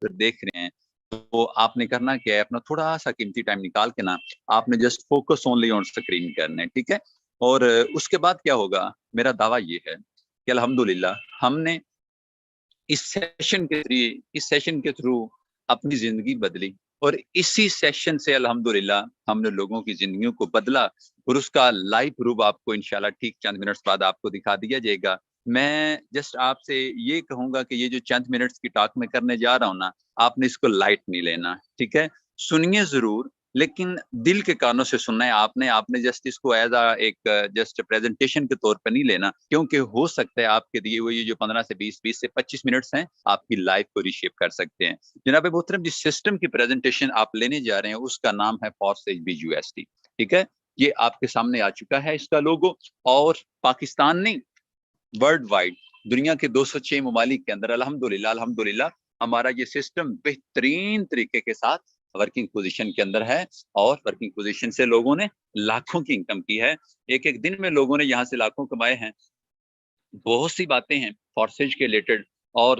फिर देख रहे हैं, तो आपने करना क्या है, अपना थोड़ा सा कीमती टाइम निकाल के ना आपने just focus only on screen करना है, ठीक है। और उसके बाद क्या होगा, मेरा दावा ये है कि अल्हम्दुलिल्लाह हमने इस सेशन के थ्रू अपनी जिंदगी बदली, और इसी सेशन से अल्हम्दुलिल्लाह हमने लोगों की जिंदगियों को बदला, और उसका लाइव प्रूफ आपको इंशाल्लाह ठीक चंद मिनट्स बाद आपको दिखा दिया जाएगा। मैं जस्ट आपसे ये कहूंगा कि ये जो चंद मिनट्स की टॉक मैं करने जा रहा हूँ ना, आपने इसको लाइट नहीं लेना, ठीक है। सुनिए जरूर, लेकिन दिल के कानों से सुनना है आपने आपने जस्ट इसको एज अ एक जस्ट प्रेजेंटेशन के तौर पर नहीं लेना, क्योंकि हो सकता है आपके दिए हुए ये जो 15 से 20 से 25 मिनट्स हैं आपकी लाइफ को रिशेप कर सकते हैं। जनाब मोहतरम, जिस सिस्टम की प्रेजेंटेशन आप लेने जा रहे हैं उसका नाम है फॉरसेज BUSD, ठीक है। ये आपके सामने आ चुका है इसका लोगो, और पाकिस्तान ने वर्ल्ड वाइड दुनिया के 206 ममालिक के अंदर अल्हम्दुलिल्लाह अल्हम्दुलिल्लाह हमारा ये सिस्टम बेहतरीन तरीके के साथ वर्किंग पोजीशन के अंदर है, और वर्किंग पोजीशन से लोगों ने लाखों की इनकम की है। एक एक दिन में लोगों ने यहाँ से लाखों कमाए हैं। बहुत सी बातें हैं फॉरसेज के रिलेटेड, और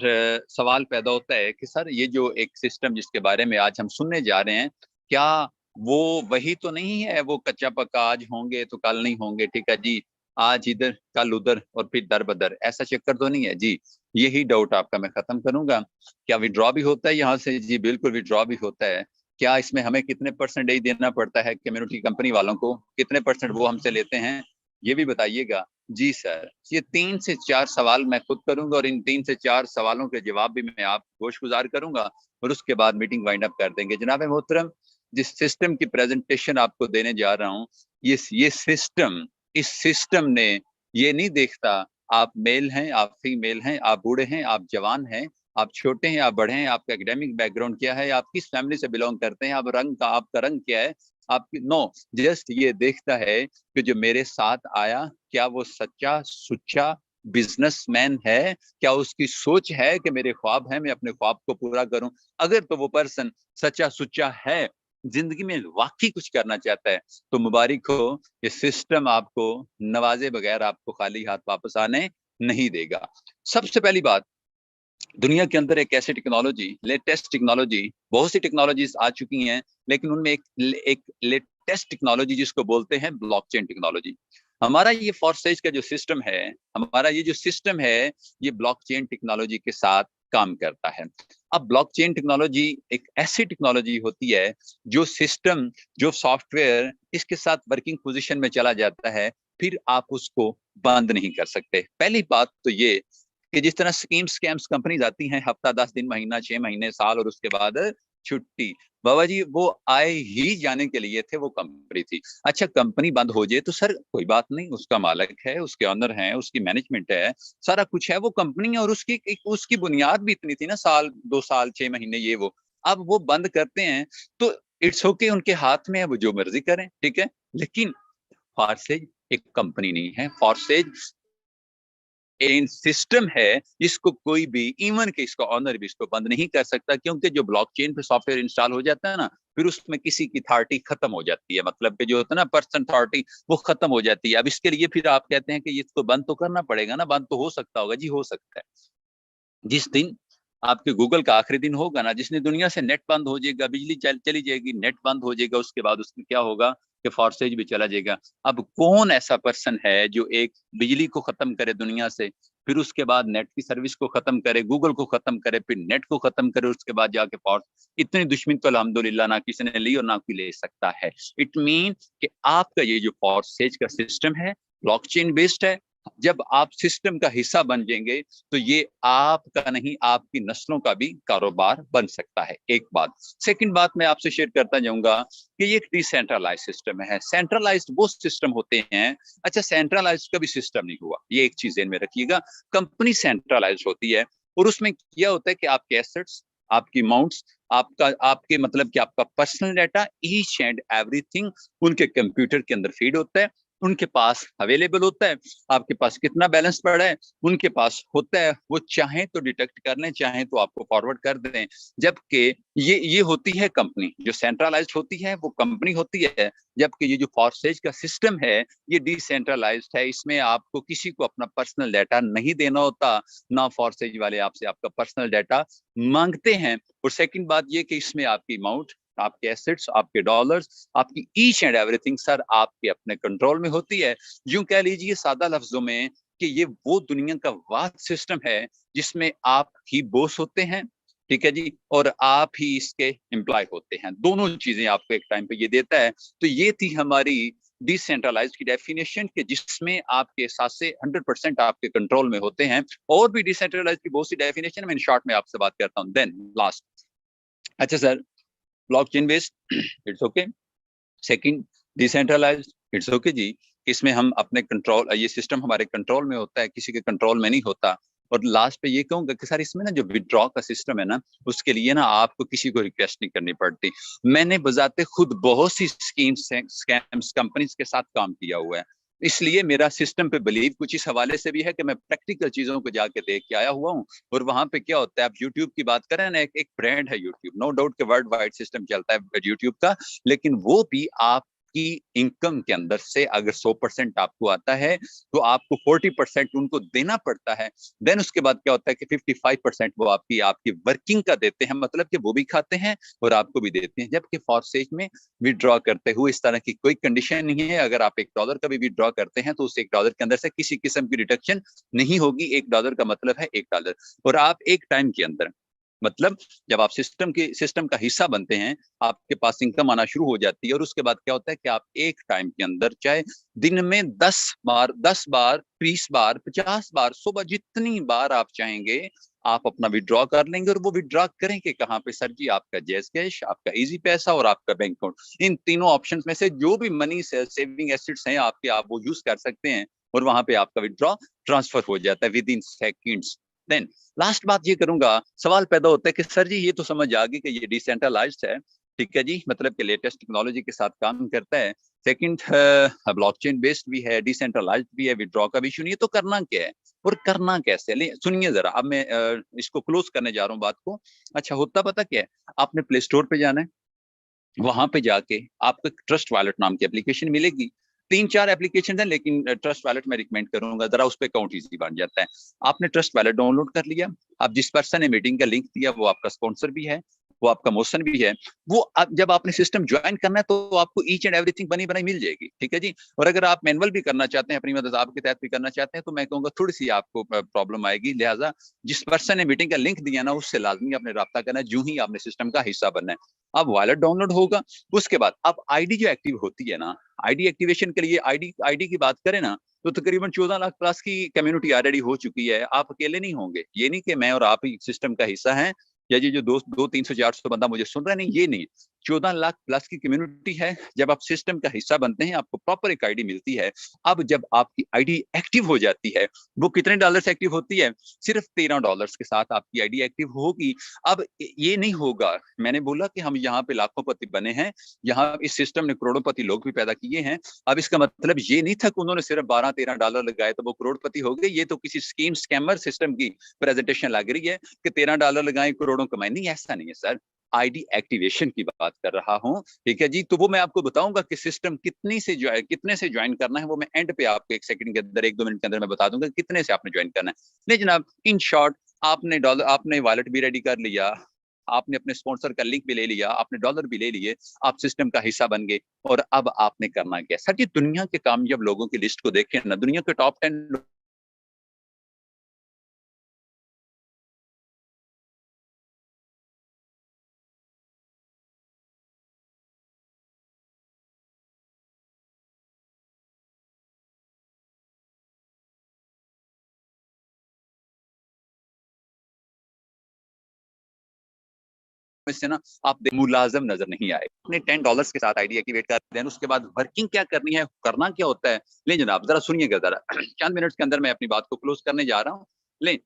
सवाल पैदा होता है कि सर ये जो एक सिस्टम जिसके बारे में आज हम सुनने जा रहे हैं, क्या वो वही तो नहीं है, वो कच्चा पक्का आज होंगे तो कल नहीं होंगे, ठीक है जी, आज इधर कल उधर और फिर दर बदर, ऐसा चक्कर तो नहीं है जी। यही डाउट आपका मैं खत्म करूंगा। क्या विड्रॉ भी होता है यहाँ से? जी बिल्कुल विड्रॉ भी होता है। क्या इसमें हमें कितने परसेंटेज देना पड़ता है कम्युनिटी कंपनी वालों को, कितने परसेंट वो हमसे लेते हैं, ये भी बताइएगा। जी सर, ये 3 से 4 सवाल मैं खुद करूंगा, और इन 3 से 4 सवालों के जवाब भी मैं आप गोशगुजार करूंगा, और उसके बाद मीटिंग वाइंड अप कर देंगे। जनाब मोहतरम, जिस सिस्टम की प्रेजेंटेशन आपको देने जा रहा हूँ, ये सिस्टम, इस सिस्टम ने ये नहीं देखता आप मेल हैं, आप फीमेल हैं, आप बूढ़े हैं, आप जवान हैं, आप छोटे हैं, आप बड़े हैं, आपका एकेडमिक बैकग्राउंड क्या है, आप किस फैमिली से बिलोंग करते हैं, आप रंग का आपका रंग क्या है, आपकी नो, जस्ट ये देखता है कि जो मेरे साथ आया क्या वो सच्चा सुच्चा बिजनेसमैन है, क्या उसकी सोच है कि मेरे ख्वाब है मैं अपने ख्वाब को पूरा करूं। अगर तो वो पर्सन सच्चा सुच्चा है, जिंदगी में वाकई कुछ करना चाहता है, तो मुबारक हो, ये सिस्टम आपको नवाजे बगैर आपको खाली हाथ वापस आने नहीं देगा। सबसे पहली बात, दुनिया के अंदर एक ऐसी टेक्नोलॉजी, लेटेस्ट टेक्नोलॉजी, बहुत सी टेक्नोलॉजीज आ चुकी हैं, लेकिन उनमें एक लेटेस्ट टेक्नोलॉजी जिसको बोलते हैं ब्लॉकचेन टेक्नोलॉजी। हमारा ये फॉरसेज का जो सिस्टम है, हमारा ये जो सिस्टम है, ये ब्लॉकचेन टेक्नोलॉजी के साथ काम करता है। अब ब्लॉकचेन टेक्नोलॉजी एक ऐसी टेक्नोलॉजी होती है जो सिस्टम, जो सॉफ्टवेयर इसके साथ वर्किंग पोजीशन में चला जाता है, फिर आप उसको बंद नहीं कर सकते। पहली बात तो ये कि जिस तरह स्कैम्स कंपनीज आती हैं, हफ्ता 10 दिन, महीना 6 महीने, साल, और उसके बाद छुट्टी, बाबा जी वो आए ही जाने के लिए थे, वो कंपनी थी। अच्छा कंपनी बंद हो जाए तो सर कोई बात नहीं, उसका मालिक है, उसके ऑनर है, उसकी मैनेजमेंट है, सारा कुछ है, वो कंपनी है, और उसकी बुनियाद भी इतनी थी ना, साल 2 साल 6 महीने ये वो। अब वो बंद करते हैं तो इट्स ओके, उनके हाथ में है, वो जो मर्जी करें, ठीक है। लेकिन फॉरसेज एक कंपनी नहीं है, फॉरसेज एक सिस्टम है जिसको कोई भी, इवन के इसका ऑनर भी इसको बंद नहीं कर सकता, क्योंकि जो ब्लॉकचेन पे सॉफ्टवेयर इंस्टॉल हो जाता है ना, फिर उसमें किसी की अथॉरिटी खत्म हो जाती है, मतलब कि जो होता है ना पर्सन अथॉरिटी, वो खत्म हो जाती है। अब इसके लिए फिर आप कहते हैं कि इसको बंद तो करना पड़ेगा ना, बंद तो हो सकता होगा जी, हो सकता है। जिस दिन आपके गूगल का आखिरी दिन होगा ना, जिसने दुनिया से नेट बंद हो जाएगा, बिजली चली जाएगी, नेट बंद हो जाएगा, उसके बाद उसमें क्या होगा कि फॉरसेज भी चला जाएगा। अब कौन ऐसा पर्सन है जो एक बिजली को खत्म करे दुनिया से, फिर उसके बाद नेट की सर्विस को खत्म करे, गूगल को खत्म करे, फिर नेट को खत्म करे, उसके बाद जाके फॉर्स, इतनी दुश्मन तो अल्हम्दुलिल्लाह ना किसी ने ली और ना कोई ले सकता है। इट मीन कि आपका ये जो फॉरसेज का सिस्टम है ब्लॉकचेन बेस्ड है। जब आप सिस्टम का हिस्सा बन जाएंगे तो ये आपका नहीं, आपकी नस्लों का भी कारोबार बन सकता है। एक बात। सेकंड बात मैं आपसे शेयर करता जाऊंगा कि ये एक डिसेंट्रलाइज सिस्टम है। सेंट्रलाइज्ड वो सिस्टम होते हैं, अच्छा सेंट्रलाइज्ड कभी सिस्टम नहीं हुआ, ये एक चीज में रखिएगा। कंपनी सेंट्रलाइज्ड होती है, और उसमें क्या होता है कि आपके एसेट्स, आपकी अमाउंट्स, आपका आपके मतलब कि आपका personal data, each and everything उनके कंप्यूटर के अंदर फीड होता है, उनके पास अवेलेबल होता है, आपके पास कितना बैलेंस पड़ा है उनके पास होता है, वो चाहें तो डिटेक्ट कर लें, चाहें तो आपको फॉरवर्ड कर दें। जबकि ये होती है कंपनी, जो सेंट्रलाइज्ड होती है वो कंपनी होती है, जबकि ये जो फॉरसेज का सिस्टम है ये डिसेंट्रलाइज्ड है, इसमें आपको किसी को अपना पर्सनल डाटा नहीं देना होता, ना फॉरसेज वाले आपसे आपका पर्सनल डाटा मांगते हैं। और सेकंड बात ये कि इसमें आपकी अमाउंट, आपके एसेट्स, आपके डॉलर्स, आपकी ईच एंड एवरीथिंग सर आपके अपने कंट्रोल में होती है। यूं कह लीजिए सादा लफ्जों में कि ये वो दुनिया का वाद सिस्टम है जिसमें आप ही बॉस होते हैं, ठीक है जी, और आप ही इसके एम्प्लॉय होते हैं, दोनों चीजें आपको एक टाइम पे ये देता है। तो ये थी हमारी डिसेंट्रलाइज की डेफिनेशन कि जिसमें आपके साथ से 100% आपके कंट्रोल में होते हैं। और भी डिसेंट्रलाइज की बहुत सी डेफिनेशन मैं इन शॉर्ट में आपसे बात करता हूँ। देन लास्ट, अच्छा sir, blockchain based it's okay, second decentralised it's okay जी, इसमें हम अपने कंट्रोल, ये सिस्टम हमारे कंट्रोल में होता है, किसी के कंट्रोल में नहीं होता। और लास्ट पे ये कहूंगा कि सर इसमें ना जो विड्रॉ का सिस्टम है ना, उसके लिए ना आपको किसी को रिक्वेस्ट नहीं करनी पड़ती। मैंने बजाते खुद बहुत सी स्कीम्स, स्कैम्स कंपनीज के साथ काम किया हुआ है, इसलिए मेरा सिस्टम पे बिलीव कुछ इस हवाले से भी है कि मैं प्रैक्टिकल चीजों को जाके देख के आया हुआ हूँ। और वहां पे क्या होता है, आप यूट्यूब की बात करें ना, एक ब्रांड है यूट्यूब, नो डाउट के वर्ल्ड वाइड सिस्टम चलता है यूट्यूब का, लेकिन वो भी आप की इनकम के अंदर से अगर 100% आपको आता है तो आपको 40% उनको देना पड़ता है। देन उसके बाद क्या होता है कि 55% वो आपकी आपकी वर्किंग का देते हैं, मतलब कि वो भी खाते हैं और आपको भी देते हैं। जबकि फॉरसेज में विड्रॉ करते हुए इस तरह की कोई कंडीशन नहीं है, अगर आप $1 का भी विड्रॉ करते हैं तो उस $1 के अंदर से किसी किस्म की डिडक्शन नहीं होगी। $1 का मतलब है $1, और आप एक टाइम के अंदर, मतलब जब आप सिस्टम का हिस्सा बनते हैं, आपके पास इनकम आना शुरू हो जाती है। और उसके बाद क्या होता है कि आप एक टाइम के अंदर, चाहे दिन में 10 बार, 10 बार, 20 बार, 50 बार, सुबह जितनी बार आप चाहेंगे आप अपना विड्रॉ कर लेंगे। और वो विड्रॉ करेंगे कहाँ पे सर जी, आपका जैज कैश, आपका इजी पैसा और आपका बैंक अकाउंट, इन तीनों ऑप्शंस में से जो भी मनी सेविंग एसेट्स हैं आपके, आप वो यूज कर सकते हैं और वहां पे आपका विड्रॉ ट्रांसफर हो जाता है within seconds. Then last बात ये करूंगा, सवाल पैदा होता है कि सर जी ये तो समझ आ गई कि ये डिसेंट्रलाइज्ड है, ठीक है जी, मतलब कि लेटेस्ट टेक्नोलॉजी के साथ काम करता है, सेकंड ब्लॉकचेन बेस्ड भी है, डिसेंट्रलाइज्ड भी है, विड्रॉ का भी इशू नहीं है, तो करना क्या है और करना कैसे है? सुनिए जरा, अब मैं इसको क्लोज करने जा रहा हूँ बात को। अच्छा, होता पता क्या है, आपने प्ले स्टोर पे जाना है, वहां पे जाके आपको एक ट्रस्ट वॉलेट नाम की एप्लीकेशन मिलेगी। 3-4 एप्लीकेशन है, लेकिन ट्रस्ट वॉलेट में रिकमेंड करूंगा, जरा उस पर अकाउंट इजी बन जाता है। आपने ट्रस्ट वॉलेट डाउनलोड कर लिया, आप जिस पर्सन ने मीटिंग का लिंक दिया वो आपका स्पॉन्सर भी है, वो आपका मोशन भी है, वो जब आपने सिस्टम ज्वाइन करना है तो आपको ईच एंड एवरीथिंग बनी बनाई मिल जाएगी, ठीक है जी। और अगर आप मैनुअल भी करना चाहते हैं, अपनी मदद आपके तहत भी करना चाहते हैं, तो मैं कहूंगा थोड़ी सी आपको प्रॉब्लम आएगी। लिहाजा जिस पर्सन ने मीटिंग का लिंक दिया ना, उससे लाजमी आपने रब्ता करना है, जो ही आपने सिस्टम का हिस्सा बनना है। अब वॉलेट डाउनलोड होगा, उसके बाद अब आईडी जो एक्टिव होती है ना, आईडी एक्टिवेशन के लिए आईडी आईडी की बात करें ना, तो तकरीबन 14 लाख प्लस की कम्युनिटी ऑलरेडी हो चुकी है। आप अकेले नहीं होंगे, ये नहीं कि मैं और आप ही सिस्टम का हिस्सा हैं, या ये जो दोस्त 200, 300, 400 बंदा मुझे सुन रहा है, नहीं, ये नहीं। 14 लाख प्लस की कम्युनिटी है। जब आप सिस्टम का हिस्सा बनते हैं आपको प्रॉपर एक आईडी मिलती है। अब जब आपकी आईडी एक्टिव हो जाती है, वो कितने डॉलर से एक्टिव होती है? सिर्फ $13 के साथ आपकी आईडी एक्टिव होगी। अब ये नहीं होगा, मैंने बोला कि हम यहाँ पे लाखोंपति बने हैं, यहाँ इस सिस्टम ने करोड़ोंपति लोग भी पैदा किए हैं। अब इसका मतलब ये नहीं था कि उन्होंने सिर्फ $12-13 लगाए तो वो करोड़पति हो गए। ये तो किसी स्कीम स्कैमर सिस्टम की प्रेजेंटेशन लग रही है कि $13 लगाए करोड़ों कमाए, नहीं, ऐसा नहीं है सर। आईडी एक्टिवेशन की बात कर रहा हूं, ठीक है जी। तो वो मैं आपको बताऊंगा कि सिस्टम कितने से ज्वाइन करना है, वो मैं एंड पे आपको 1 सेकंड के अंदर, 1-2 मिनट के अंदर मैं बता दूंगा कितने से आपने ज्वाइन करना है। नहीं जनाब, इन शॉर्ट, आपने वॉलेट भी रेडी कर लिया, आपने अपने स्पॉन्सर का लिंक भी ले लिया, आपने डॉलर भी ले लिए, आप सिस्टम का हिस्सा बन गए। और अब आपने करना क्या सर जी? दुनिया के कामयाब लोगों की लिस्ट को देखें ना, दुनिया के टॉप 10 में से ना, आप मुलाजम नजर नहीं आए। अपने $10 के साथ आईडी एक्टिवेट कर दें, उसके बाद वर्किंग क्या करनी है, करना क्या होता है, ले जनाब जरा सुनिएगा जरा। चंद मिनट के अंदर मैं अपनी बात को क्लोज करने जा रहा हूँ। ले,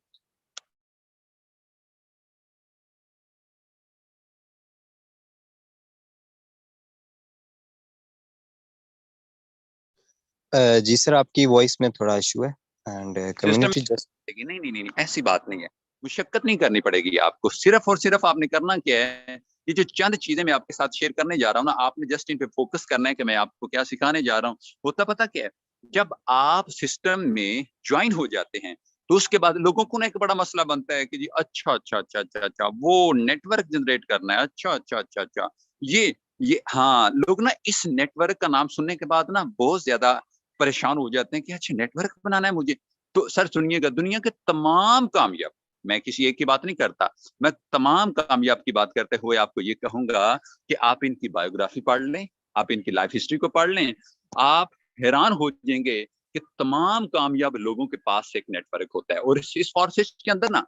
जी सर, आपकी वॉइस में थोड़ा इशू है एंड कम्युनिटी जस्ट। नहीं नहीं नहीं नहीं, ऐसी बात नहीं है। मुशक्कत नहीं करनी पड़ेगी आपको, सिर्फ और सिर्फ आपने करना क्या है, ये जो चंद चीजें मैं आपके साथ शेयर करने जा रहा हूँ ना, आपने जस्ट इन पे फोकस करना है कि मैं आपको क्या सिखाने जा रहा हूँ। होता पता क्या है, जब आप सिस्टम में ज्वाइन हो जाते हैं तो उसके बाद लोगों को ना एक बड़ा मसला बनता है कि जी अच्छा अच्छा अच्छा अच्छा अच्छा वो नेटवर्क जनरेट करना है, अच्छा अच्छा अच्छा अच्छा ये हाँ, लोग ना इस नेटवर्क का नाम सुनने के बाद ना बहुत ज्यादा परेशान हो जाते हैं कि अच्छा नेटवर्क बनाना है मुझे। तो सर सुनिएगा, दुनिया के तमाम कामयाब, मैं किसी एक की बात नहीं करता, मैं तमाम कामयाब की बात करते हुए आपको ये कहूंगा कि आप इनकी बायोग्राफी पढ़ लें, आप इनकी लाइफ हिस्ट्री को पढ़ लें, आप हैरान हो जाएंगे कि तमाम कामयाब लोगों के पास एक नेटवर्क होता है। और इस फोर्सेस के अंदर ना,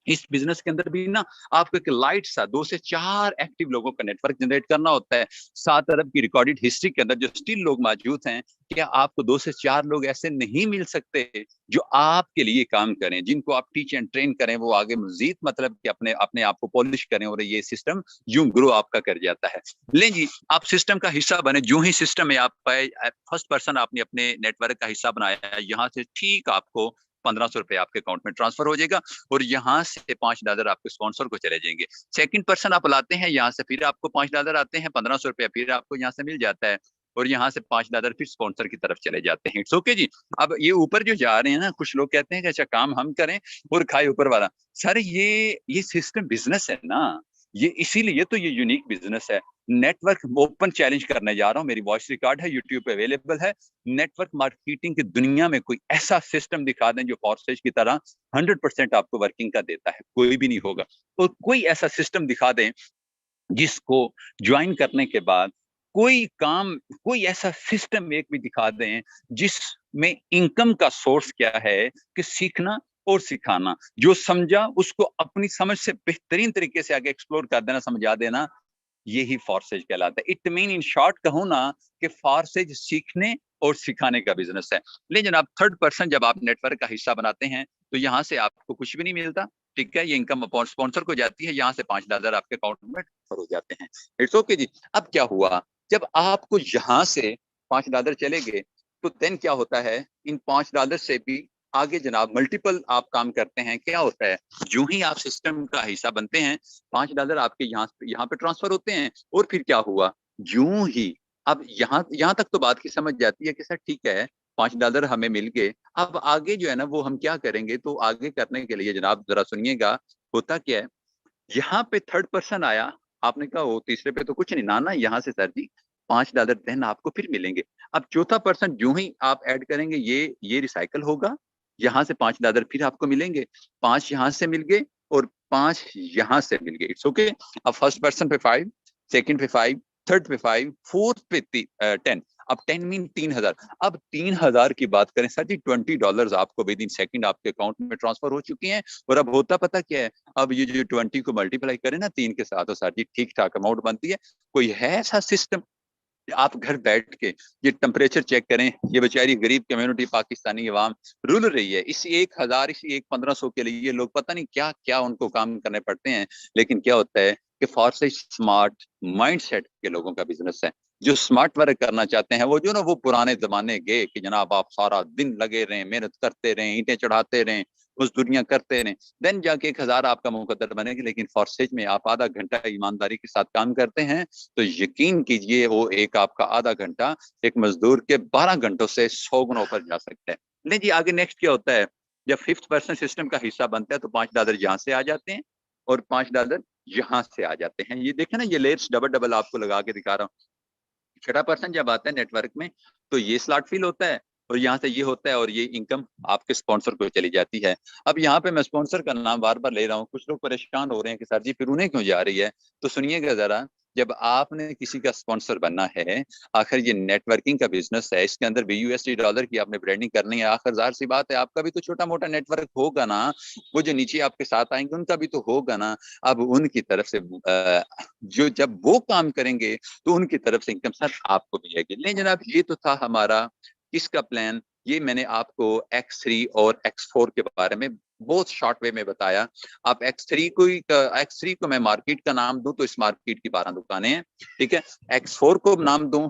इस बिजनेस के अंदर भी ना, आपको एक लाइट सा 2 से 4 एक्टिव लोगों का नेटवर्क जनरेट करना होता है। 7 अरब की रिकॉर्डेड हिस्ट्री के अंदर जो स्टिल लोग मौजूद हैं, क्या आपको 2 से 4 लोग ऐसे नहीं मिल सकते जो आपके लिए काम करें, जिनको आप टीच एंड ट्रेन करें, वो आगे मजीद मतलब कि अपने अपने आप को पॉलिश करें और ये सिस्टम यूं ग्रो आपका कर जाता है। लें जी, आप सिस्टम का हिस्सा बने, जो ही सिस्टम में आप पाए, फर्स्ट पर्सन आपने अपने नेटवर्क का हिस्सा बनाया है, यहाँ से ठीक आपको 1500 रुपए आपके अकाउंट में ट्रांसफर हो जाएगा और यहाँ से $5 आपके स्पॉन्सर को चले जाएंगे। सेकंड पर्सन आप लाते हैं, यहाँ से फिर आपको $5 आते हैं, 1500 रुपया फिर आपको यहाँ से मिल जाता है और यहाँ से $5 फिर स्पॉन्सर की तरफ चले जाते हैं। इट्स ओके जी। अब ये ऊपर जो जा रहे हैं ना, कुछ लोग कहते हैं कि अच्छा काम हम करें और खाए ऊपर वाला। सर ये सिस्टम बिजनेस है ना, ये इसीलिए तो ये यूनिक बिजनेस है। नेटवर्क ओपन चैलेंज करने जा रहा हूँ, मेरी वॉइस रिकॉर्ड है, यूट्यूब पे अवेलेबल है। नेटवर्क मार्केटिंग की दुनिया में कोई ऐसा सिस्टम दिखा दें जो फॉरसेज की तरह 100% आपको वर्किंग का देता है, कोई भी नहीं होगा। और कोई ऐसा सिस्टम दिखा दें जिसको ज्वाइन करने के बाद कोई काम, कोई ऐसा सिस्टम एक भी दिखा दें जिसमें इनकम का सोर्स क्या है कि सीखना और सिखाना, जो समझा उसको अपनी समझ से बेहतरीन तरीके से आगे एक्सप्लोर कर देना, समझा देना, यही फॉरसेज कहलाता है। इट मीन इन शॉर्ट कहूँ ना कि फॉरसेज सीखने और सिखाने का बिजनेस है। लेकिन जनाब थर्ड पर्सन जब आप नेटवर्क का हिस्सा बनाते हैं तो यहाँ से आपको कुछ भी नहीं मिलता, ठीक है, ये इनकम स्पॉन्सर को जाती है, यहाँ से $5 आपके अकाउंट में ट्रांसफर हो जाते हैं। इट्स ओके जी। अब क्या हुआ, जब आपको यहाँ से $5 चले गए तो देन क्या होता है, इन $5 से भी आगे जनाब मल्टीपल आप काम करते हैं। क्या होता है, जो ही आप सिस्टम का हिस्सा बनते हैं, $5 आपके यहाँ पे ट्रांसफर होते हैं। और फिर क्या हुआ, यूं ही अब यहाँ तक तो बात की समझ जाती है कि सर ठीक है, $5 हमें मिल गए, अब आगे जो है ना वो हम क्या करेंगे। तो आगे करने के लिए जनाब जरा सुनिएगा, होता क्या है, यहाँ पे थर्ड पर्सन आया, आपने कहा वो तीसरे पे तो कुछ नहीं, ना ना यहाँ से सर जी $5 देन आपको फिर मिलेंगे। अब चौथा पर्सन जो ही आप ऐड करेंगे, ये रिसाइकल होगा, यहाँ से $5 फिर आपको मिलेंगे, 5 यहाँ से मिल गए और 5 यहाँ से मिल गए। It's okay. अब फर्स्ट पर्सन पे 5, सेकंड पे 5, थर्ड पे 5, फोर्थ पे 10। अब 10 मीन 3000। अब 3000 की बात करें सर जी, $20 आपको विद इन सेकंड आपके अकाउंट में ट्रांसफर हो चुके हैं। और अब होता पता क्या है, अब ये जो 20 को मल्टीप्लाई करें ना 3 के साथ, तो सर जी ठीक ठाक अमाउंट बनती है। कोई है ऐसा सिस्टम, आप घर बैठ के ये टेम्परेचर चेक करें, ये बेचारी गरीब कम्युनिटी पाकिस्तानी अवाम रुल रही है, इसी 1000 इसी 1500 के लिए ये लोग पता नहीं क्या क्या उनको काम करने पड़ते हैं। लेकिन क्या होता है कि फॉर स्मार्ट माइंड सेट के लोगों का बिजनेस है, जो स्मार्ट वर्क करना चाहते हैं, वो जो ना वो पुराने जमाने गए कि जनाब आप सारा दिन लगे रहें, मेहनत करते रहें, ईंटें चढ़ाते रहें, मजदूरियां करते रहें, देन जाके 1000 आपका मुकद्दर बनेगी। लेकिन फॉरसेज में आप आधा घंटा ईमानदारी के साथ काम करते हैं तो यकीन कीजिए वो एक आपका आधा घंटा एक मजदूर के 12 घंटों से 100 गुना ऊपर जा सकता है। नहीं जी, आगे नेक्स्ट क्या होता है, जब फिफ्थ पर्सन सिस्टम का हिस्सा बनता है तो $5 यहाँ से आ जाते हैं और $5 यहाँ से आ जाते हैं। ये देखें ना, ये लेयर्स डबल डबल आपको लगा के दिखा रहा हूँ। छठा पर्सन जब आता है नेटवर्क में तो ये स्लॉट फिल होता है और यहाँ से ये होता है और ये इनकम आपके स्पॉन्सर को चली जाती है। अब यहाँ पे मैं स्पॉन्सर का नाम बार बार ले रहा हूँ, कुछ लोग परेशान हो रहे हैं कि सर जी फिर उन्हें क्यों जा रही है। तो सुनिएगा जरा, जब आपने किसी का स्पॉन्सर बनना है, आखिर ये नेटवर्किंग का बिजनेस है, इसके अंदर भी $USD की आपने ब्रांडिंग करनी है। आखिर जाहिर सी बात है, आपका भी तो छोटा मोटा नेटवर्क होगा ना, वो जो नीचे आपके साथ आएंगे उनका भी तो होगा ना। अब उनकी तरफ से जो जब वो काम करेंगे तो उनकी तरफ से इनकम सर आपको भी आएगी। लेकिन जनाब ये तो था हमारा किसका प्लान, ये मैंने आपको X3 और X4 के बारे में बहुत शॉर्ट वे में बताया। आप X3 को मैं मार्केट का नाम दूं तो इस मार्केट की 12 दुकानें हैं, ठीक है। X4 को नाम दूं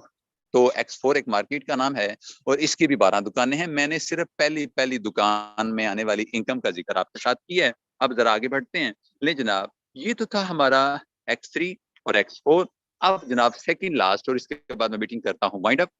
तो X4 एक मार्केट का नाम है और इसकी भी 12 दुकानें हैं। मैंने सिर्फ पहली दुकान में आने वाली इनकम का जिक्र आपके साथ किया है। अब जरा आगे बढ़ते हैं। ले जनाब, ये तो था हमारा X3 और X4। अब जनाब सेकंड लास्ट, और इसके बाद मैं मीटिंग करता हूँ वाइंड अप।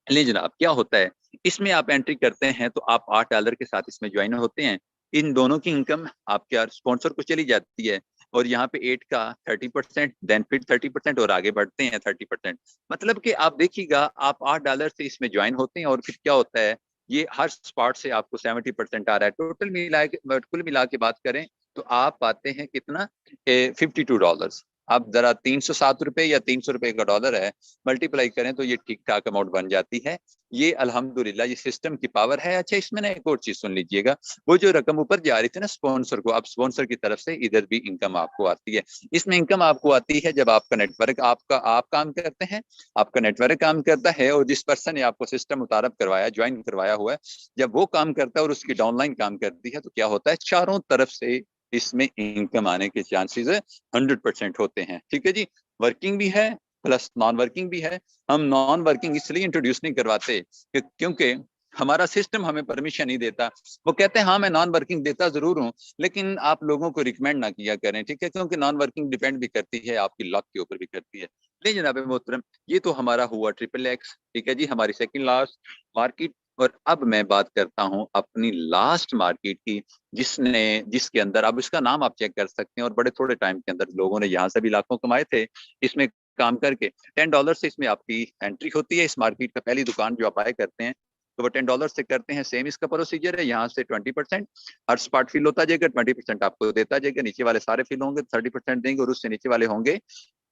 ले जनाब, क्या होता है इसमें, आप एंट्री करते हैं तो आप $8 के साथ इसमें ज्वाइन होते हैं। इन दोनों की इनकम आपके स्पॉन्सर को चली जाती है, और यहाँ पे 8 का 30%, देन फिर 30%, और आगे बढ़ते हैं 30%। मतलब कि आप देखिएगा, आप $8 से इसमें ज्वाइन होते हैं, और फिर क्या होता है, ये हर स्पॉट से आपको 70% आ रहा है। टोटल मिला के, कुल मिला के बात करें तो आप पाते हैं कितना, $52। अब जरा ₹307 या ₹300 का डॉलर है, मल्टीप्लाई करें तो ये ठीक ठाक अमाउंट बन जाती है। ये अल्हम्दुलिल्लाह ये सिस्टम की पावर है। अच्छा, इसमें ना एक और चीज सुन लीजिएगा, वो जो रकम ऊपर जा रही थी ना स्पॉन्सर को, अब स्पॉन्सर की तरफ से इधर भी इनकम आपको आती है। इसमें इनकम आपको आती है जब आपका नेटवर्क, आप काम करते हैं, आपका नेटवर्क काम करता है, और जिस पर्सन ने आपको सिस्टम मुतारफ करवाया, ज्वाइन करवाया हुआ है, जब वो काम करता है और उसकी डाउनलाइन काम करती है, तो क्या होता है, चारों तरफ से इसमें इनकम आने के चांसेस 100% होते हैं। ठीक है जी, वर्किंग भी है प्लस नॉन वर्किंग भी है। हम नॉन वर्किंग इसलिए इंट्रोड्यूस नहीं करवाते कि क्योंकि हमारा सिस्टम हमें परमिशन नहीं देता। वो कहते हैं हाँ मैं नॉन वर्किंग देता जरूर हूँ, लेकिन आप लोगों को रिकमेंड ना किया करें, ठीक है, क्योंकि नॉन वर्किंग डिपेंड भी करती है, आपकी लक के ऊपर भी करती है। नहीं जनाब मोहतरम, ये तो हमारा हुआ XXX, ठीक है जी, हमारी सेकंड लास्ट मार्केट। और अब मैं बात करता हूँ अपनी लास्ट मार्केट की, जिसके अंदर, अब इसका नाम आप चेक कर सकते हैं, और बड़े थोड़े टाइम के अंदर लोगों ने यहाँ से भी लाखों कमाए थे इसमें काम करके। $10 से इसमें आपकी एंट्री होती है। इस मार्केट का पहली दुकान जो आप आए करते हैं तो वो $10 से करते हैं। सेम इसका प्रोसीजर है, यहाँ से 20% हर स्पॉट फिल होता जाएगा, 20% आपको देता जाएगा, नीचे वाले सारे फिल होंगे 30% देंगे, और उससे नीचे वाले होंगे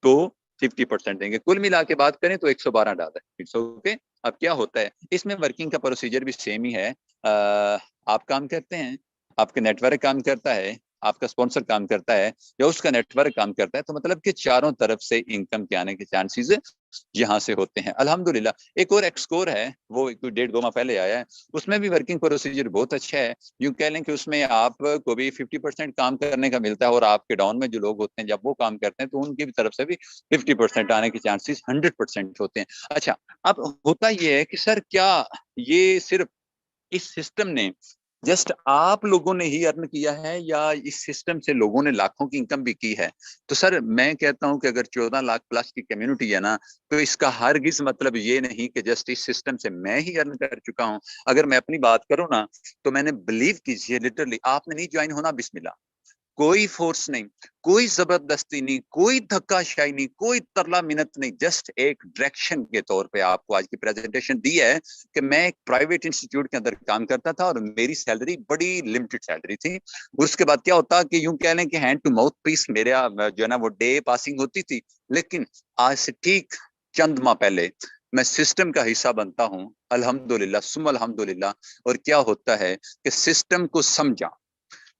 तो 50% देंगे। कुल मिला के बात करें तो $112। It's okay. अब क्या होता है इसमें, वर्किंग का प्रोसीजर भी सेम ही है। आप काम करते हैं, आपका नेटवर्क काम करता है, आपका स्पॉन्सर काम करता है, या उसका नेटवर्क काम करता है, तो मतलब कि चारों तरफ से इनकम के आने के चांसेस यहाँ से होते हैं अल्हम्दुलिल्लाह। एक और एक्सकोर है, वो 1.5-2 माह पहले आया है, उसमें भी वर्किंग प्रोसीजर बहुत अच्छा है। यूं कह लें कि उसमें आपको भी 50% काम करने का मिलता है, और आपके डाउन में जो लोग होते हैं जब वो काम करते हैं तो उनकी भी तरफ से भी 50% आने के चांसेस 100% होते हैं। अच्छा, अब होता ये है कि सर क्या ये सिर्फ इस सिस्टम ने जस्ट आप लोगों ने ही अर्न किया है, या इस सिस्टम से लोगों ने लाखों की इनकम भी की है? तो सर मैं कहता हूं कि अगर 14 लाख प्लस की कम्युनिटी है ना, तो इसका हरगिज मतलब ये नहीं कि जस्ट इस सिस्टम से मैं ही अर्न कर चुका हूं। अगर मैं अपनी बात करूं ना, तो मैंने, बिलीव कीजिए, लिटरली आपने नहीं ज्वाइन होना, बिस्मिल्लाह, कोई फोर्स नहीं, कोई जबरदस्ती नहीं, कोई धक्काशाही नहीं, कोई तरला मिन्नत नहीं, जस्ट एक डायरेक्शन के तौर पे आपको आज की प्रेजेंटेशन दी है कि मैं एक प्राइवेट इंस्टीट्यूट के अंदर काम करता था, और मेरी सैलरी बड़ी लिमिटेड सैलरी थी। उसके बाद क्या होता कि यूं कह लें कि हैंड टू माउथ पीस मेरा जो है ना वो डे पासिंग होती थी। लेकिन आज से ठीक चंद माह पहले मैं सिस्टम का हिस्सा बनता हूं, अल्हम्दुलिल्लाह सुम अल्हम्दुलिल्लाह। और क्या होता है कि सिस्टम को समझा,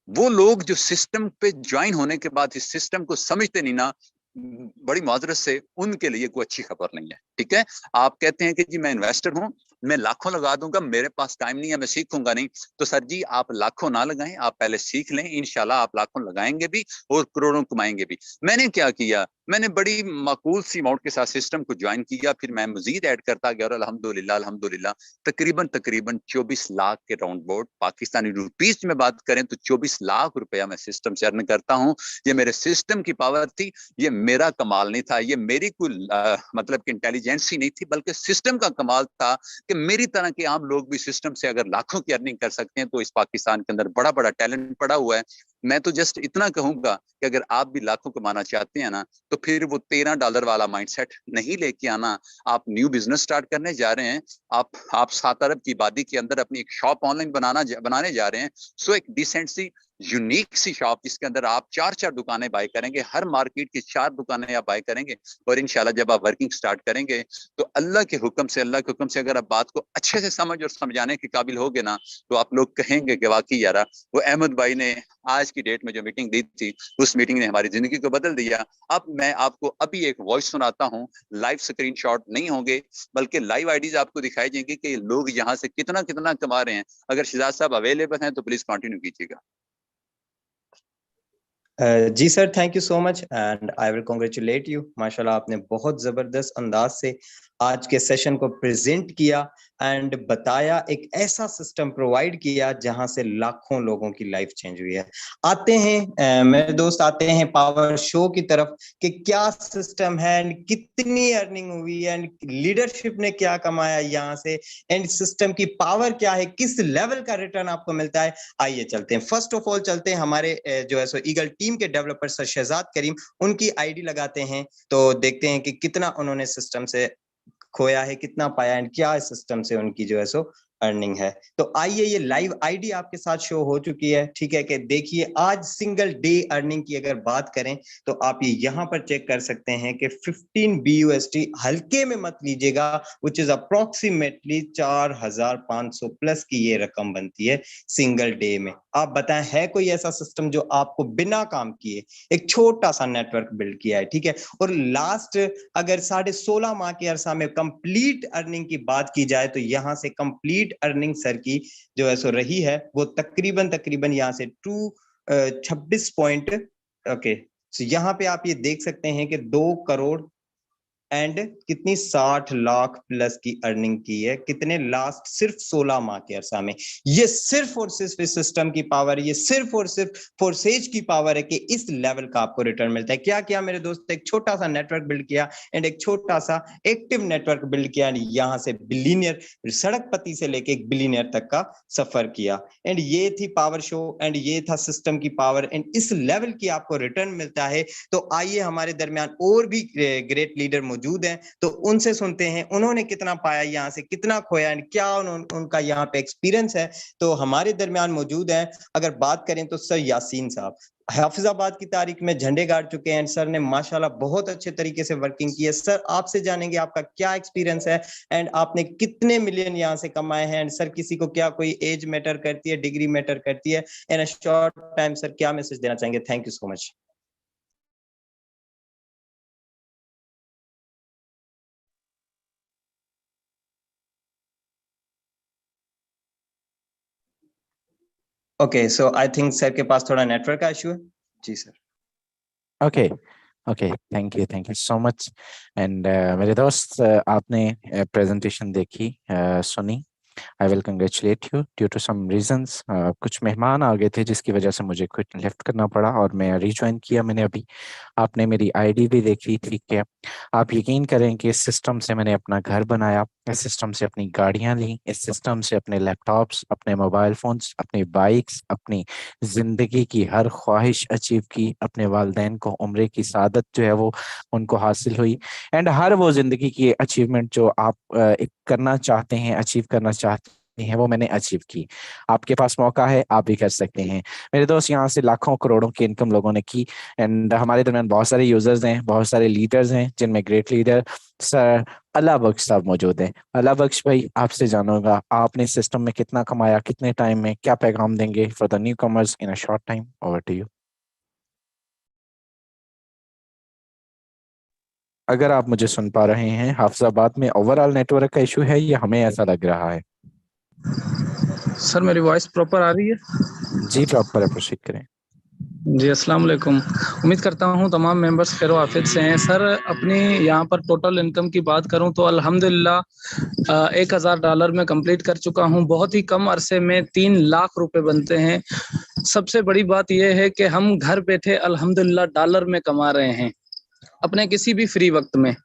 वो लोग जो सिस्टम पे ज्वाइन होने के बाद इस सिस्टम को समझते नहीं ना, बड़ी माजरत से उनके लिए कोई अच्छी खबर नहीं है। ठीक है, आप कहते हैं कि जी मैं इन्वेस्टर हूं, मैं लाखों लगा दूंगा, मेरे पास टाइम नहीं है, मैं सीखूंगा नहीं। तो सर जी आप लाखों ना लगाएं, आप पहले सीख लें, इंशाल्लाह आप लाखों लगाएंगे भी और करोड़ों कमाएंगे भी। मैंने क्या किया, मैंने बड़ी माकूल सी अमाउंट के साथ सिस्टम को ज्वाइन किया, फिर मैं मजीद ऐड करता गया, और अल्हम्दुलिल्लाह अल्हम्दुलिल्लाह तकरीबन 24 लाख के राउंड बोर्ड पाकिस्तानी रुपीज में बात करें तो 24 लाख रुपया मैं सिस्टम से अर्न करता हूं। ये मेरे सिस्टम की पावर थी, ये मेरा कमाल नहीं था, ये मेरी कोई मतलब कि इंटेलिजेंस ही नहीं थी, बल्कि सिस्टम का कमाल था कि मेरी तरह के आम लोग भी सिस्टम से अगर लाखों की अर्निंग कर सकते हैं, तो इस पाकिस्तान के अंदर बड़ा बड़ा टैलेंट पड़ा हुआ है। मैं तो जस्ट इतना कहूंगा कि अगर आप भी लाखों कमाना चाहते हैं ना, तो फिर वो $13 वाला माइंडसेट नहीं लेके आना। आप न्यू बिजनेस स्टार्ट करने जा रहे हैं, आप 7 अरब की आबादी के अंदर अपनी एक शॉप ऑनलाइन बनाने जा रहे हैं। सो एक डिसेंट सी यूनिक सी शॉप, जिसके अंदर आप 4 दुकानें बाय करेंगे, हर मार्केट की 4 दुकानें आप बाय करेंगे, और इंशाल्लाह जब आप वर्किंग स्टार्ट करेंगे तो अल्लाह के हुक्म से अगर आप बात को अच्छे से समझ और समझाने के काबिल होगे ना, तो आप लोग कहेंगे कि वाकई यार वो अहमद भाई ने आज की डेट में जो मीटिंग दी थी, उस मीटिंग ने हमारी जिंदगी को बदल दिया। अब मैं आपको अभी एक वॉइस सुनाता हूँ, लाइव स्क्रीनशॉट नहीं होंगे, बल्कि लाइव आईडीज आपको दिखाई देंगे कि लोग यहाँ से कितना कितना कमा रहे हैं। अगर शिजाज साहब अवेलेबल हैं तो प्लीज कंटिन्यू कीजिएगा। जी sir, thank you so much and I will congratulate you. माशाल्लाह आपने बहुत ज़बरदस्त अंदाज से आज के सेशन को प्रेजेंट किया एंड बताया, एक ऐसा सिस्टम प्रोवाइड किया जहां से लाखों लोगों की लाइफ चेंज हुई है। आते हैं मेरे दोस्त, आते हैं पावर शो की तरफ कि क्या सिस्टम है एंड कितनी अर्निंग हुई एंड लीडरशिप ने क्या कमाया यहाँ से एंड सिस्टम की पावर क्या है, किस लेवल का रिटर्न आपको मिलता है। आइए चलते हैं, फर्स्ट ऑफ ऑल चलते हैं हमारे जो है सो ईगल टीम के डेवलपर सर शहजाद करीम, उनकी आईडी लगाते हैं तो देखते हैं कि कितना उन्होंने सिस्टम से खोया है, कितना पाया एंड क्या सिस्टम से उनकी जो है सो अर्निंग है। तो आइए, ये लाइव आईडी आपके साथ शो हो चुकी है, ठीक है, कि देखिए आज सिंगल डे अर्निंग की अगर बात करें तो आप ये यहाँ पर चेक कर सकते हैं कि 15 BUSD, हल्के में मत लीजिएगा, विच इज अप्रोक्सीमेटली 4500 प्लस की ये रकम बनती है सिंगल डे में। आप बताएं, है कोई ऐसा सिस्टम जो आपको बिना काम किए एक छोटा सा नेटवर्क बिल्ड किया है, ठीक है, और लास्ट अगर 16.5 माह के अरसा में कंप्लीट अर्निंग की बात की जाए तो यहाँ से कंप्लीट अर्निंग सर की जो है सो रही है वो तकरीबन यहाँ से 26 पॉइंट, ओके, तो यहाँ पे आप ये देख सकते हैं कि 2 करोड़ एंड कितनी 60 लाख प्लस की अर्निंग की है, कितने लास्ट सिर्फ 16 माह के अरसा में। ये सिर्फ और सिर्फ इस सिस्टम की पावर, ये सिर्फ और सिर्फ फोर्सेज की पावर है कि इस लेवल का आपको रिटर्न मिलता है। क्या किया मेरे दोस्त, एक छोटा सा नेटवर्क बिल्ड किया एंड एक छोटा सा एक्टिव नेटवर्क बिल्ड किया, यहाँ से बिलियनियर, सड़कपति से लेके एक बिलियनियर तक का सफर किया एंड ये थी पावर शो एंड ये था सिस्टम की पावर एंड इस लेवल की आपको रिटर्न मिलता है। तो आइए, हमारे दरमियान और भी ग्रेट लीडर मौजूद हैं तो उनसे सुनते हैं उन्होंने कितना पाया, यहाँ से कितना खोया एंड क्या उनका यहाँ पे एक्सपीरियंस है। तो हमारे दरमियान मौजूद हैं, अगर बात करें तो सर यासीन साहब, हाफिजाबाद की तारीख में झंडे गाड़ चुके हैं, सर ने माशाल्लाह बहुत अच्छे तरीके से वर्किंग की है। सर आपसे जानेंगे आपका क्या एक्सपीरियंस है एंड आपने कितने मिलियन यहाँ से कमाए हैं एंड सर किसी को क्या कोई एज मैटर करती है, डिग्री मैटर करती है, in a short time sir क्या मैसेज देना चाहेंगे? Thank you so much. Okay, so I think sir के पास थोड़ा नेटवर्क का इशू है। जी sir. Okay okay, thank you so much. And मेरे दोस्त, आपने प्रेजेंटेशन देखी, सुनी, I will congratulate you. Due to some reasons कुछ मेहमान आ गए थे जिसकी वजह से मुझे कुछ लेफ्ट करना पड़ा और मैं रिज्वाइन किया मैंने अभी। आपने मेरी आईडी भी देखी, ठीक है। आप यकीन करें कि इस सिस्टम से मैंने अपना घर बनाया, इस सिस्टम से अपनी गाड़ियां ली, इस सिस्टम से अपने लैपटॉप्स, अपने मोबाइल फोन्स, अपनी बाइक्स, अपनी जिंदगी की हर ख्वाहिश अचीव की। अपने वालिदैन को उम्र की सादत जो है वो उनको हासिल हुई एंड हर वो जिंदगी की अचीवमेंट जो आप एक करना चाहते हैं, अचीव करना चाहते हैं, वो मैंने अचीव की। आपके पास मौका है, आप भी कर सकते हैं। मेरे दोस्त, यहाँ से लाखों करोड़ों की इनकम लोगों ने की एंड हमारे दरमियान बहुत सारे यूजर्स हैं, बहुत सारे लीडर्स हैं, जिनमें ग्रेट लीडर सर अल्लाह बख्श साहब मौजूद हैं। अल्लाह बख्श भाई, आपसे जानूंगा आपने सिस्टम में कितना कमाया, कितने टाइम में, क्या पैगाम देंगे for the new commerce in a short time? Over to you. अगर आप मुझे सुन पा रहे हैं, हाफिजाबाद में ओवरऑल नेटवर्क का इशू है या हमें ऐसा लग रहा है? सर मेरी वॉइस प्रॉपर आ रही है? जी प्रॉपर है, प्रोसीड करें। जी, अस्सलाम वालेकुम। उम्मीद करता हूँ तमाम मेंबर्स खैर आफियत से हैं। सर अपनी यहाँ पर टोटल इनकम की बात करूँ तो अल्हम्दुलिल्लाह $1000 में कंप्लीट कर चुका हूँ। बहुत ही कम अरसे में 3 लाख रुपए बनते हैं। सबसे बड़ी बात यह है कि हम घर बैठे अल्हम्दुलिल्लाह डॉलर में कमा रहे हैं। अपने किसी भी फ्री वक्त में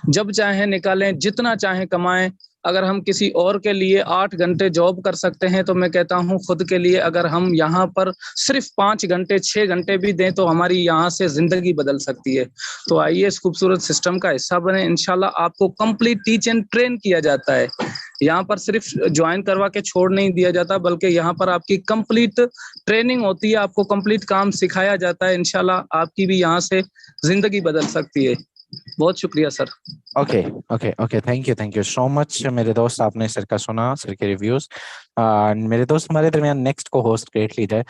जब चाहें निकालें, जितना चाहें कमाएं। अगर हम किसी और के लिए 8 घंटे जॉब कर सकते हैं तो मैं कहता हूं खुद के लिए अगर हम यहाँ पर सिर्फ 5 घंटे 6 घंटे भी दें तो हमारी यहाँ से जिंदगी बदल सकती है। तो आइए इस खूबसूरत सिस्टम का हिस्सा बने। इंशाल्लाह आपको कंप्लीट टीच एंड ट्रेन किया जाता है। यहाँ पर सिर्फ ज्वाइन करवा के छोड़ नहीं दिया जाता, बल्कि यहाँ पर आपकी कंप्लीट ट्रेनिंग होती है, आपको कंप्लीट काम सिखाया जाता है। इंशाल्लाह आपकी भी यहाँ से जिंदगी बदल सकती है। बहुत शुक्रिया sir. Okay okay okay, thank you so much मेरे दोस्त। आपने सर का सुना, सर के रिव्यूज। मेरे दोस्त, हमारे दरमियान नेक्स्ट को host great leader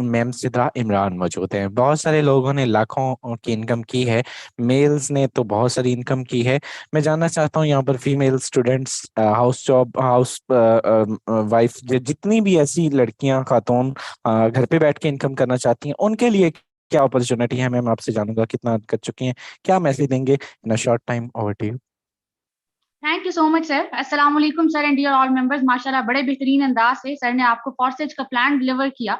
ma'am Sidra Imran मौजूद हैं। बहुत सारे लोगों ने लाखों की इनकम की है, मेल्स ने तो बहुत सारी इनकम की है। मैं जानना चाहता हूँ यहाँ पर female students, house job, house wife, जितनी भी ऐसी लड़कियां, खातून घर पे बैठ के इनकम करना चाहती हैं, उनके लिए क्या अपॉर्चुनिटी है? मैम आपसे जानूंगा कितना कर चुकी हैं, क्या मैसेज देंगे in a short time? Over to you. Thank you so much sir. अस्सलाम वालेकुम sir and dear all members. माशाल्लाह बड़े बेहतरीन अंदाज से सर ने आपको फॉरसेज का प्लान डिलीवर किया।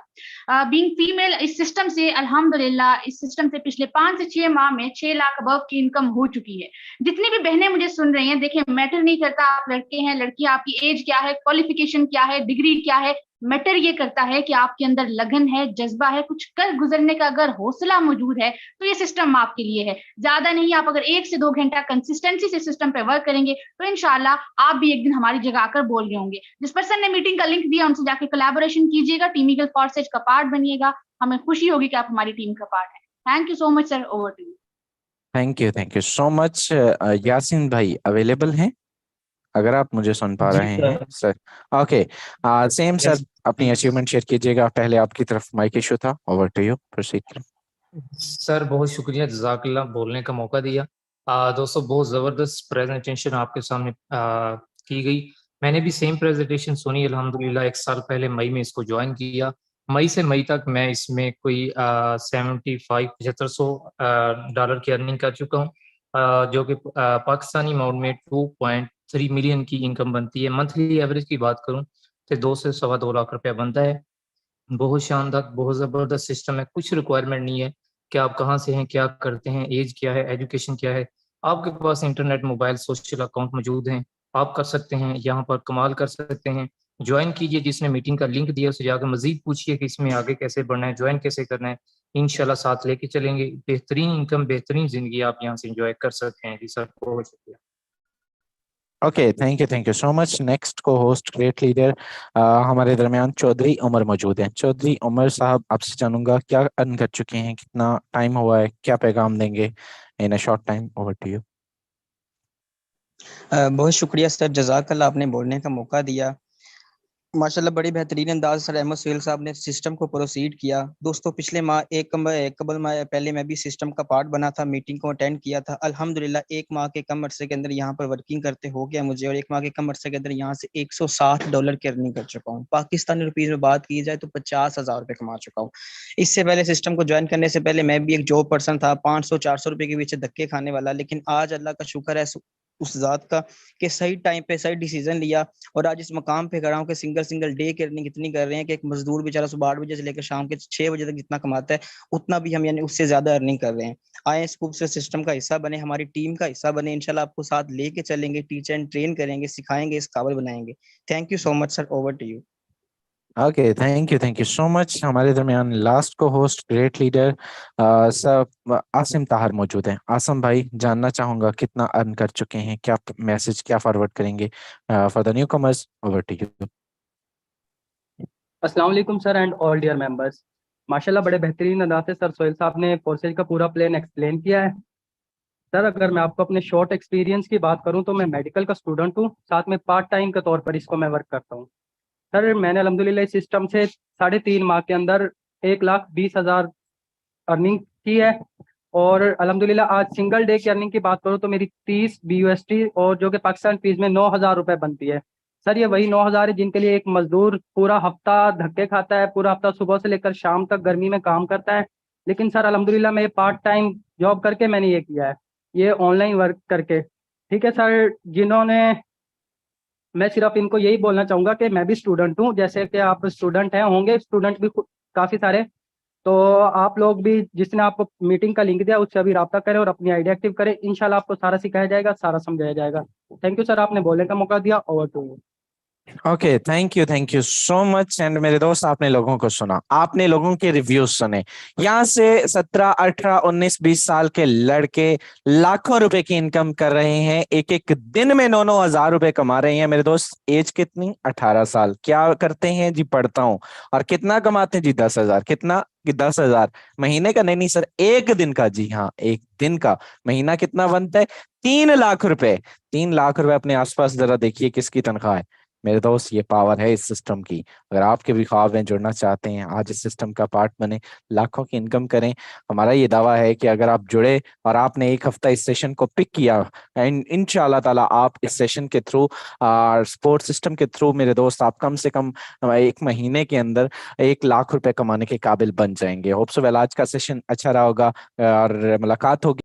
बीइंग फीमेल इस सिस्टम से अल्हम्दुलिल्लाह, इस सिस्टम से पिछले 5 से 6 माह में 6 लाख अबव की इनकम हो चुकी है। जितनी भी बहनें मुझे सुन रही हैं, देखिए मैटर नहीं करता आप लड़के हैं लड़की, आपकी एज क्या है, क्वालिफिकेशन क्या है, डिग्री क्या है, मैटर ये करता है कि आपके अंदर लगन है, जज्बा है, कुछ कर गुजरने का अगर हौसला मौजूद है तो ये सिस्टम आपके लिए है। ज्यादा नहीं, आप अगर 1 से 2 घंटा कंसिस्टेंसी से सिस्टम पे वर्क करेंगे तो इंशाल्लाह आप भी एक दिन हमारी जगह आकर बोल रहे होंगे। जिस पर्सन ने मीटिंग का लिंक दिया उनसे जाके कोलैबोरेशन कीजिएगा, टीम ईगल फॉरसेज का पार्ट बनिएगा। हमें खुशी होगी कि आप हमारी टीम का पार्ट है। Thank you so much sir, over to you. Thank you so much. Yasin भाई अवेलेबल हैं अगर आप मुझे सुन पा जी रहे हैं सर? ओके, सेम सर, अपनी अचीवमेंट शेयर कीजिएगा। पहले आपकी तरफ माइक इशू था, over to you, proceed. Sir बहुत शुक्रिया, जज़ाकल्लाह बोलने का मौका दिया। दोस्तों बहुत ज़बरदस्त प्रेजेंटेशन आपके सामने की गई। मैंने भी सेम प्रेजेंटेशन सुनी अल्हम्दुलिल्लाह। 1 साल पहले मई में इसको ज्वाइन किया। मई से मई तक मैं इसमें कोई 75-7500 डॉलर की अर्निंग कर चुका हूँ, जो कि पाकिस्तानी अमाउंट में 2.3 मिलियन की इनकम बनती है। मंथली एवरेज की बात करूँ तो 2 से सवा 2 लाख रुपया बनता है। बहुत शानदार, बहुत ज़बरदस्त सिस्टम है। कुछ रिक्वायरमेंट नहीं है कि आप कहाँ से हैं, क्या करते हैं, एज क्या है, एजुकेशन क्या है। आपके पास इंटरनेट, मोबाइल, सोशल अकाउंट मौजूद हैं, आप कर सकते हैं, यहाँ पर कमाल कर सकते हैं। ज्वाइन कीजिए, जिसने मीटिंग का लिंक दिया उससे जाकर मजीद पूछिए कि इसमें आगे कैसे बढ़ना है, ज्वाइन कैसे करना है। इंशाल्लाह साथ लेके चलेंगे। बेहतरीन इनकम, बेहतरीन जिंदगी आप यहाँ से इंजॉय कर सकते हैं। जी सर, बहुत शुक्रिया। Okay, thank you so much. Next को होस्ट ग्रेट लीडर हमारे दरमियान चौधरी उमर मौजूद हैं। चौधरी उमर साहब, आपसे जानूंगा क्या अर्न कर चुके हैं, कितना टाइम हुआ है, क्या पैगाम देंगे in a short time? Over to you. बहुत शुक्रिया सर, जज़ाकल्लाह आपने बोलने का मौका दिया। माशाल्लाह बड़ी बेहतरीन अंदाज सर अहमद सुहेल साहब ने सिस्टम को प्रोसीड किया। दोस्तों पिछले माह कबल माह पहले मैं भी सिस्टम का पार्ट बना था, मीटिंग को अटेंड किया था। अल्हम्दुलिल्लाह 1 माह के कम अरसे के अंदर यहाँ पर वर्किंग करते हो गया मुझे, और 1 माह के कम अरसे के अंदर यहाँ से 160 डॉलर की अर्निंग कर चुका हूँ। पाकिस्तानी रुपीज में बात की जाए तो 50,000 रुपये कमा चुका हूँ। इससे पहले सिस्टम को ज्वाइन करने से पहले मैं भी एक जॉब पर्सन था, 500-400 रुपये के पीछे धक्के खाने वाला। लेकिन आज अल्लाह का शुक्र है उस जात का कि सही टाइम पे सही डिसीजन लिया, और आज इस मकाम पे खड़ा हूँ कि सिंगल डे की अर्निंग इतनी कर रहे हैं कि एक मजदूर बेचारा सुबह 8 बजे से लेकर शाम के 6 बजे तक जितना कमाता है उतना भी हम यानी उससे ज्यादा अर्निंग कर रहे हैं। आए इस खूबसूरत सिस्टम का हिस्सा बने, हमारी टीम का हिस्सा बने। इंशाल्लाह आपको साथ लेके चलेंगे, टीचर एंड ट्रेन करेंगे, सिखाएंगे, इस काबिल बनाएंगे। Thank you so much sir, over to you. Okay, thank you so much. हमारे दरमियान लास्ट को होस्ट ग्रेट लीडर सब आसिम ताहर मौजूद हैं। आसिम भाई, जानना चाहूंगा कितना अर्न कर चुके हैं, क्या मैसेज क्या फॉरवर्ड करेंगे for the new comers? Over to you. अस्सलाम वालेकुम sir and all dear members. माशाल्लाह बड़े बेहतरीन अंदाज से सर सोहेल साहब ने फोर्सेज का पूरा प्लान एक्सप्लेन किया है। सर अगर मैं आपको अपने शॉर्ट एक्सपीरियंस की बात करूं तो मैं मेडिकल का स्टूडेंट हूं, साथ में पार्ट टाइम के तौर पर इसको मैं वर्क करता हूं। सर मैंने अल्हम्दुलिल्लाह इस सिस्टम से 3.5 माह के अंदर 1,20,000 अर्निंग की है, और अल्हम्दुलिल्लाह आज सिंगल डे की अर्निंग की बात करूं तो मेरी 30 BUSD और जो कि पाकिस्तान फीस में 9,000 रुपये बनती है। सर ये वही 9,000 है जिनके लिए एक मजदूर पूरा हफ्ता धक्के खाता है, पूरा हफ्ता सुबह से लेकर शाम तक गर्मी में काम करता है। लेकिन सर अल्हम्दुलिल्लाह मैं पार्ट टाइम जॉब करके मैंने ये किया है, ये ऑनलाइन वर्क करके। ठीक है सर, जिन्होंने, मैं सिर्फ इनको यही बोलना चाहूँगा कि मैं भी स्टूडेंट हूँ, जैसे कि आप स्टूडेंट हैं, होंगे स्टूडेंट भी काफ़ी सारे। तो आप लोग भी, जिसने आपको मीटिंग का लिंक दिया उससे अभी रब्ता करें और अपनी आईडी एक्टिव करें। इंशाल्लाह आपको सारा सिखाया जाएगा, सारा समझाया जाएगा। थैंक यू सर, आपने बोलने का मौका दिया। Over to you. Okay, thank you so much. And मेरे दोस्त, आपने लोगों को सुना, आपने लोगों के रिव्यूज सुने। यहाँ से 17, 18, 19, 20 साल के लड़के लाखों रुपए की इनकम कर रहे हैं, एक एक दिन में 9-9 हजार रुपए कमा रहे हैं। मेरे दोस्त, एज कितनी? 18 साल। क्या करते हैं जी? पढ़ता हूँ। और कितना कमाते हैं जी? 10,000। कितना कि 10,000 महीने का? नहीं सर, एक दिन का। जी हाँ, एक दिन का। महीना कितना बनता है? 3 लाख रुपए। 3 लाख रुपए अपने आसपास जरा देखिए किसकी तनख्वाह है। मेरे दोस्त, ये पावर है इस सिस्टम की। अगर आपके भी ख्वाब हैं, जुड़ना चाहते हैं, आज इस सिस्टम का पार्ट बने, लाखों की इनकम करें। हमारा ये दावा है कि अगर आप जुड़े और आपने एक हफ्ता इस सेशन को पिक किया, इंशाअल्लाह ताला आप इस सेशन के थ्रू, स्पोर्ट सिस्टम के थ्रू, मेरे दोस्त, आप कम से कम 1 महीने के अंदर 1 लाख रुपए कमाने के काबिल बन जाएंगे। होप सो वेल आज का सेशन अच्छा रहा होगा और मुलाकात होगी।